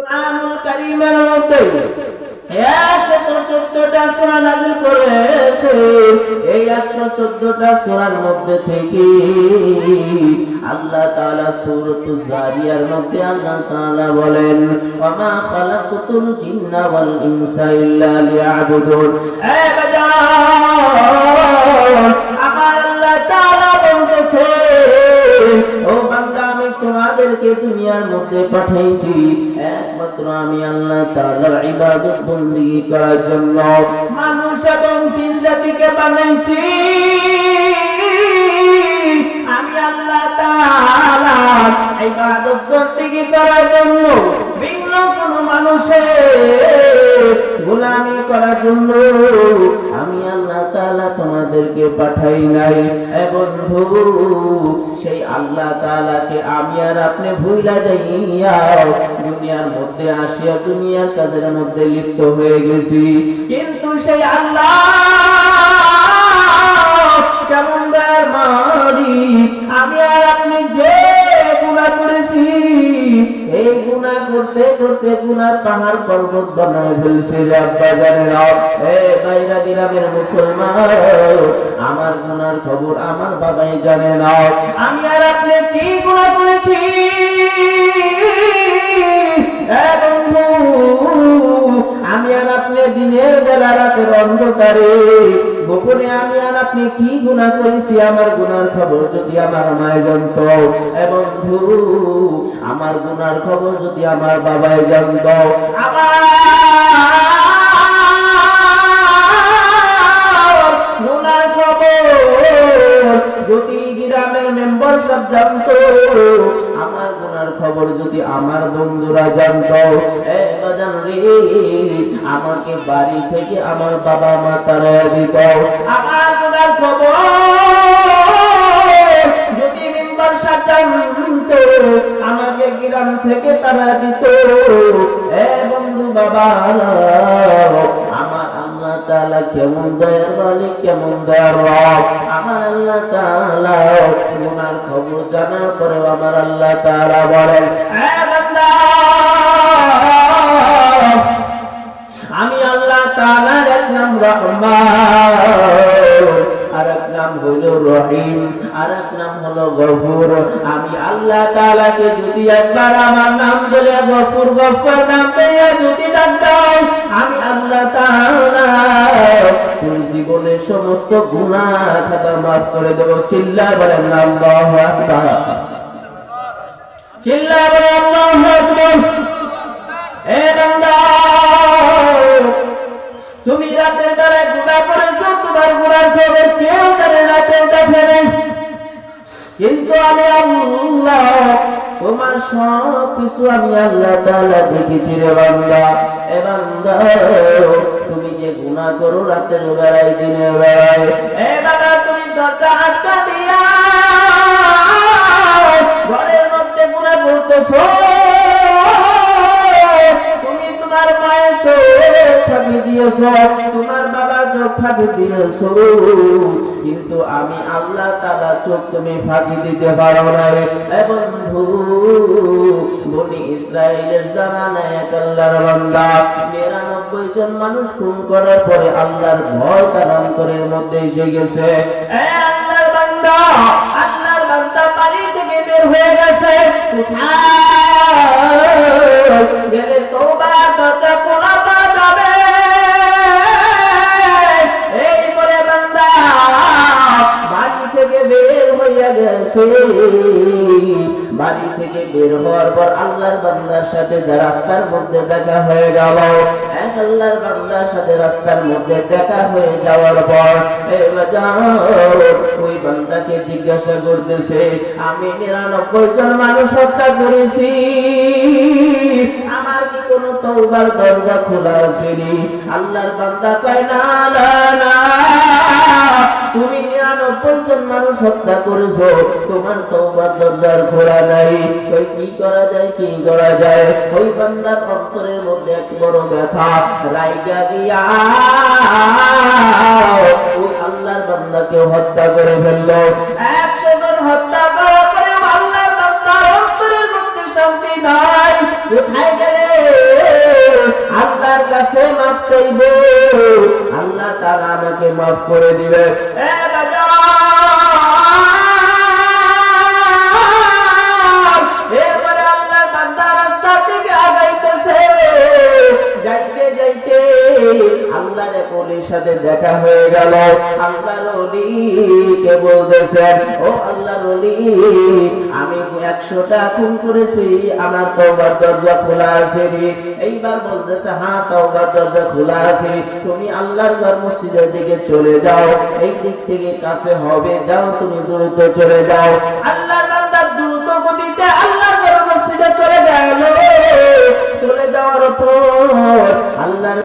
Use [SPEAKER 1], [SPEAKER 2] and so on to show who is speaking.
[SPEAKER 1] কুরআনুল কারীমের মধ্যে 114টা সূরা নাযিল করেছে। এই 114টা সূরার মধ্যে থেকে আল্লাহ তাআলা সূরাতুজ জারিয়ার মধ্যে আল্লাহ তাআলা বলেন, ওয়া মা খালাকতুল জিন্না ওয়াল ইনসা ইল্লা লিয়াবুদুন। আমার আল্লাহ তাআলা বলতেছে, ও বান্দা, আমি তোমাদেরকে দুনিয়ার মধ্যে পাঠিয়েছি একমাত্র আমি আল্লাহ তাআলার ইবাদত বندگی করার জন্য। মানুষ এবং জিন জাতিকে বানাইছি আমি আল্লাহ তাআলা ইবাদত বندگی করার জন্য, ভিন্ন কোন মানুষের গোলামি করার জন্য আমি আল্লাহ তাআলা তোমাদেরকে পাঠাই নাই। বন্ধু, সেই আল্লাহ তাআলাকে আমি আর আপনি ভুইলা যাইয়া দুনিয়ার মধ্যে আসিয়া দুনিয়ার কাজের মধ্যে লিপ্ত হয়ে গেছি। কিন্তু সেই আল্লাহ কেমন মারি, আমি আর আপনি যে গুনাহ করেছি, এই গুনাহ করতে করতে গুনার পাহাড় পর্বত বানায় ফেলছে। আব্বা জানেরা, বাইরা গ্রামের মুসলমান, আমার গুনার খবর আমার বাবাই জানে না। আমি আর আপনি কি গুনাহ করেছি বন্ধু, আমি আর আপনি দিনের বেলা রাতের অন্ধকারে গোপনে আমি আর আপনি কি গুনাহ করেছি, আমার গুনার খবর যদি আমার মায়ে জানতো, বন্ধু, আমার গুনার খবর যদি আমার বাবাই জানতো, আমার গুনার খবর যদি গ্রামের মেম্বার সব জানতো, আমার গুনার খবর যদি আমার বন্ধুরা জানতো, বাজান রে, আমাকে বাড়ি থেকে আমার বাবা মা তারা দিত। আমার গুনার খবর যদি মেম্বার সব জানতো, আমাকে গ্রাম থেকে তারা দিত। বন্ধু বাবা, আমার আল্লাহ তাআলা কেমন দয়ার মালিক, কেমন দয়ার রব। আমার আল্লাহ তাআলা গুনার খবর জানার পরেও আমার আল্লাহ তাআলা বলেন, বান্দা, আমি আল্লাহ তাআলার এক নাম রহমান, আর এক নাম হলো রহিম, আর এক নাম হলো গফুর। আমি আল্লাহ তাআলাকে যদি একবার আমার নাম ধরে গফুর গফফার নাম ধরে যদি ডাক দাও, আমি আল্লাহ তাআলা তোর জীবনের সমস্ত গুনাহ খাতা মাফ করে দেব। চিল্লা বলেন আল্লাহু আকবার, চিল্লা বলেন আল্লাহু আকবার। বান্দা, তুমি রাতের বেলায় গুনাহ করেছো, তোমার গুনার খবর কেউ জানে না, কেউ দেখে নাই, কিন্তু আমি আল্লাহ তোমার সব কিছু আমি আল্লাহ তাআলা দেখেছি রে বান্দা। বান্দা, তুমি যে গুনাহ করো রাতের বেলায় দিনের বেলায়, বাবা, তুমি দরজা আটকা দিয়া ঘরের মধ্যে গুনাহ করতেছো, তুমি তোমার মায়ের চোখ ফাঁকি দিয়েছ, তোমার বাবার চোখ ফাঁকি দিয়েছ, কিন্তু আমি আল্লাহ তাআলা চোখ তুমি ফাঁকি দিতে পারো না। বন্ধু, বনি ইসরাইলের জামানায় এক আল্লাহর বান্দা ৯৯ জন মানুষ খুন করার পরে আল্লাহর ভয় তার অন্তরের মধ্যে এসে গেছে। আল্লাহর বান্দা বাড়ি থেকে বের হয়ে গেছে, গেলে তওবার দরজা খোলা পাওয়া যাবে। এই বলে বান্দা বাড়ি থেকে বের হইয়া গেছে। বাড়ি থেকে বের হওয়ার পর আল্লাহর বান্দার সাথে রাস্তার মধ্যে দেখা হয়ে গেল। এক আল্লাহর বান্দার সাথে রাস্তার মধ্যে দেখা হয়ে যাওয়ার পর ওই বান্দাকে জিজ্ঞাসা করতেছে, আমি ৯৯ জন মানুষ হত্যা করেছি, আমার কি কোনো তওবার দরজা খোলা আছে? আল্লাহর বান্দা কয়, না না না, তুমি ৯৯ জন মানুষ হত্যা করেছো, তোমার তওবার দরজার খোলা নাই। ওই কি করা যায়, কি করা যায়? ওই বান্দার অন্তরের মধ্যে এক বড় ব্যথা রাইগা গিয়া ওই আল্লাহর বান্দাকে হত্যা করে ফেললো। ১০০ জন হত্যা করার পরে আল্লাহর বান্দার অন্তরের মধ্যে শান্তি নাই। কোথায় গেলে আল্লাহর কাছে মাফ চাইব, আল্লাহ তাআলা আমাকে মাফ করে দিবে। এরপরে আল্লাহর বান্দা রাস্তা থেকে আগাইতেছে, যাইতে যাইতে আল্লাহর এক ওলির সাথে দেখা হয়ে গেল। আল্লাহর ওলিকে বলতেছেন, ও আল্লাহর ওলি, আমি 100টা খুন করেছি, আমার তওবার দরজা খোলা আছে। এইবার বলতেছে, হ্যাঁ তওবার দরজা খোলা আছে, তুমি আল্লাহর ঘর মসজিদের দিকে চলে যাও, এই দিক থেকে কাছে হবে, যাও তুমি দ্রুত চলে যাও। আল্লাহর বান্দা দ্রুত গতিতে আল্লাহর ঘর মসজিদে চলে গেল। চলে যাওয়ার পর আল্লাহর